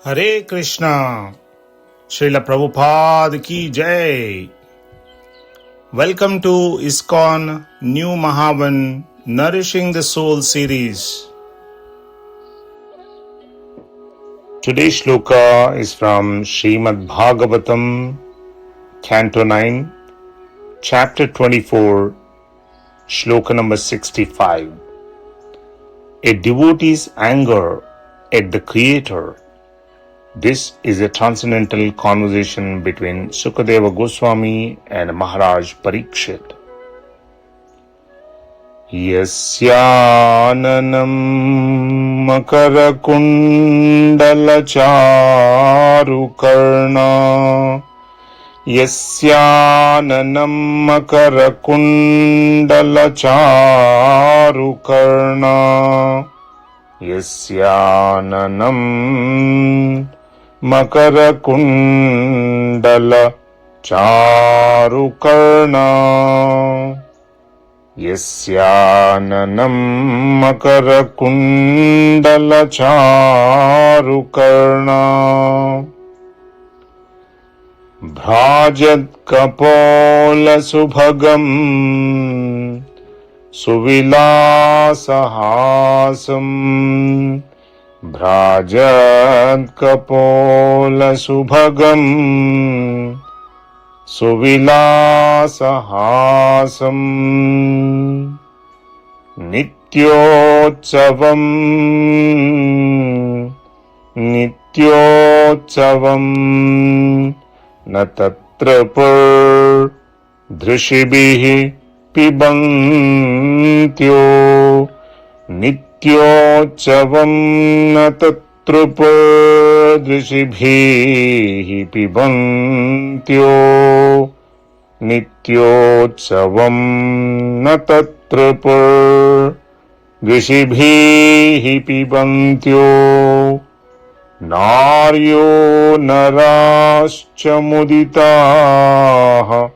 Hare Krishna, Srila Prabhupada ki Jai. Welcome to ISKCON New Mahavan Nourishing the Soul series. Today's shloka is from Srimad Bhagavatam, Canto 9, Chapter 24, Shloka number 65. A devotee's anger at the Creator. This is a transcendental conversation between Sukadeva Goswami and Maharaj Parikshit. Yasyananam makarakundalacharu karna Yasyananam makarakundalacharu karna Yasyananam Makarakundala Charukarna Yasyananam Makarakundala Charukarna Bhrajat Kapola Subhagam Suvilasahasam Bhrajat Kapola Subhagam Suvilasahasam Nityotsavam Nityotsavam Natatrapur Dhrishibhihi Pibantyo Nityotsavam natatrupadrishibhihi pibantyo Nityotsavam natatrupadrishibhihi pibantyo Naryo narascha muditaha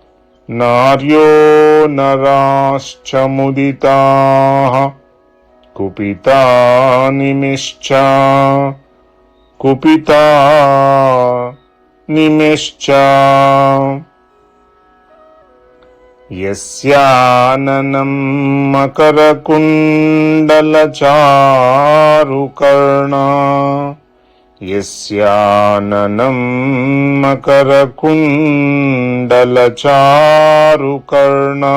Naryo narascha muditaha Kupita nimescha Yasyananam makarakundalacharu karna Yasyananam makarakundalacharu karna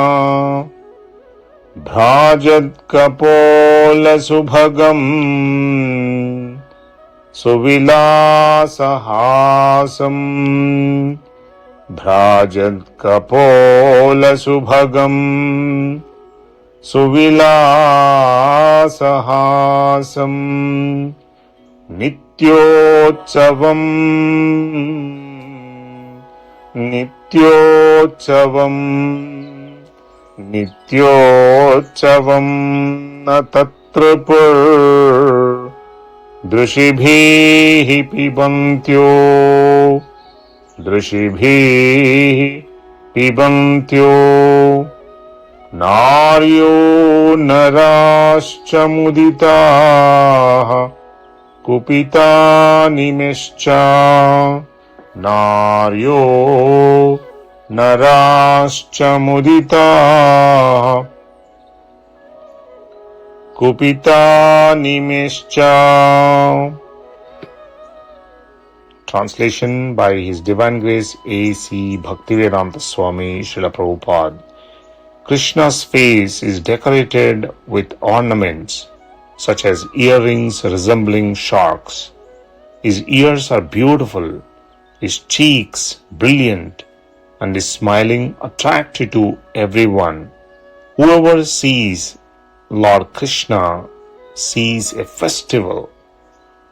Bhrajat Kapola Subhagam Suvilasahasam Bhrajat Kapola Subhagam Suvilasahasam Nityotsavam Nityotsavam Nityotsavam natatrapur Dhrishibhihi pibantyo Dhrishibhihi pibantyo Naryo narascha muditaha Kupita nimescha Naryo narascha mudita kupita nimescha. Translation by His Divine Grace A.C. Bhaktivedanta Swami Srila Prabhupada. Krishna's face is decorated with ornaments such as earrings resembling sharks. His ears are beautiful, his cheeks brilliant, and his smiling attractive to everyone. Whoever sees Lord Krishna sees a festival.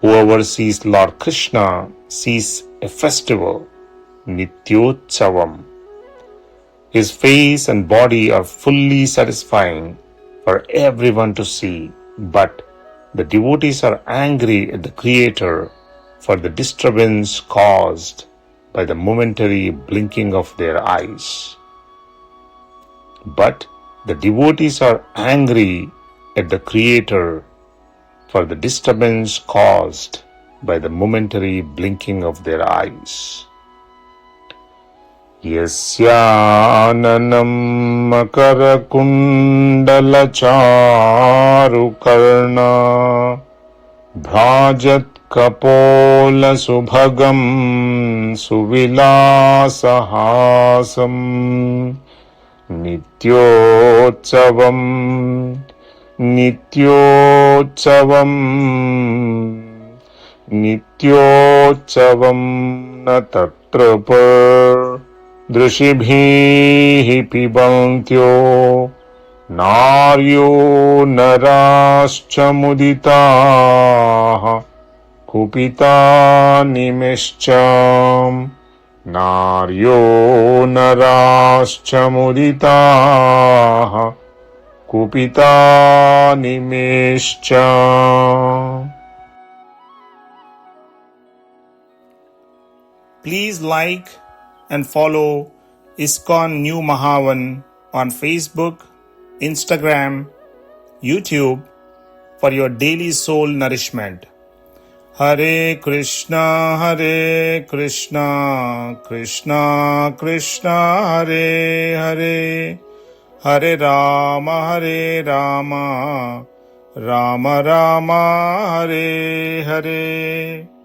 Whoever sees Lord Krishna sees a festival, Nityotsavam. His face and body are fully satisfying for everyone to see, but the devotees are angry at the Creator for the disturbance caused by the momentary blinking of their eyes. But the devotees are angry at the Creator for the disturbance caused by the momentary blinking of their eyes. Yasyananam makarakundalacharukarna bhrajat kapola subhagam suvilasahasam nityotsavam nityotsavam nityotsavam na tatrapar दृशिभिः पिबन्त्यो नार्यो नराश्च मुदिताः कुपिता निमिश्चाम् नार्यो नराश्च मुदिताः कुपिता निमिश्चाम्. Please like and follow ISKCON New Mahavan on Facebook, Instagram, YouTube for your daily soul nourishment. Hare Krishna, Krishna Krishna, Hare Hare, Hare Rama, Rama Rama, Hare Hare.